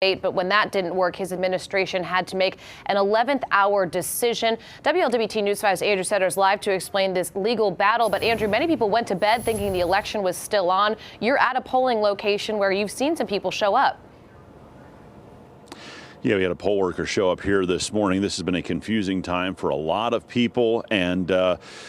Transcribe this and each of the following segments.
But when that didn't work, his administration had to make an 11th hour decision. WLWT News 5's Andrew Setters live to explain this legal battle. But Andrew, many people went to bed thinking the election was still on. You're at a polling location where you've seen some people show up. Yeah, we had a poll worker show up here this morning. This has been a confusing time for a lot of people, and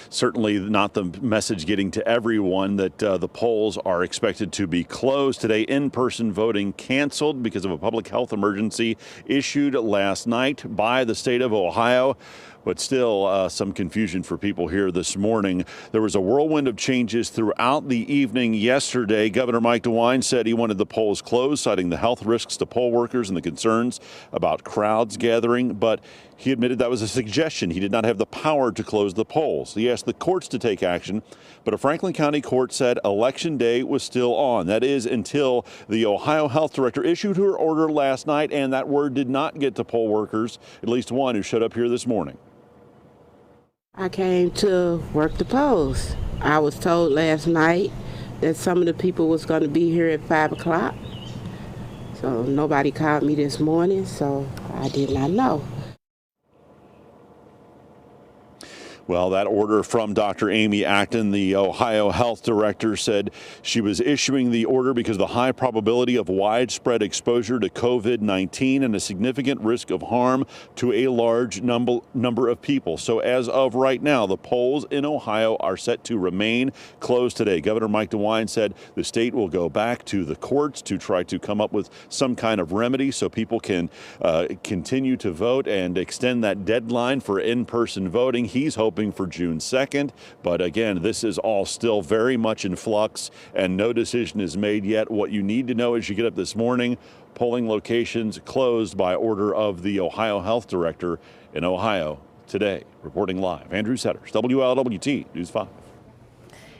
certainly not the message getting to everyone that the polls are expected to be closed today. In-person voting canceled because of a public health emergency issued last night by the state of Ohio. But still some confusion for people here this morning. There was a whirlwind of changes throughout the evening yesterday. Governor Mike DeWine said he wanted the polls closed, citing the health risks to poll workers and the concerns about crowds gathering. But he admitted that was a suggestion. He did not have the power to close the polls. He asked the courts to take action, but a Franklin County court said Election Day was still on. That is until the Ohio health director issued her order last night, and that word did not get to poll workers, at least one who showed up here this morning. I came to work the polls. I was told last night that some of the people was going to be here at 5 o'clock. So nobody called me this morning, so I did not know. Well, that order from Dr. Amy Acton, the Ohio health director, said she was issuing the order because of the high probability of widespread exposure to COVID-19 and a significant risk of harm to a large number of people. So as of right now, the polls in Ohio are set to remain closed today. Governor Mike DeWine said the state will go back to the courts to try to come up with some kind of remedy so people can continue to vote and extend that deadline for in-person voting. He's hoping for June 2nd. But again, this is all still very much in flux and no decision is made yet. What you need to know as you get up this morning, polling locations closed by order of the Ohio health director in Ohio today. Reporting live, Andrew Setters, WLWT News 5.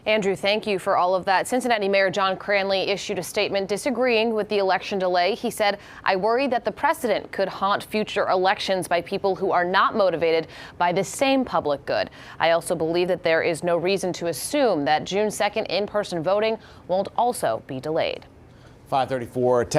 Andrew, thank you for all of that. Cincinnati Mayor John Cranley issued a statement disagreeing with the election delay. He said, "I worry that the precedent could haunt future elections by people who are not motivated by the same public good. I also believe that there is no reason to assume that June 2nd in-person voting won't also be delayed." 534 test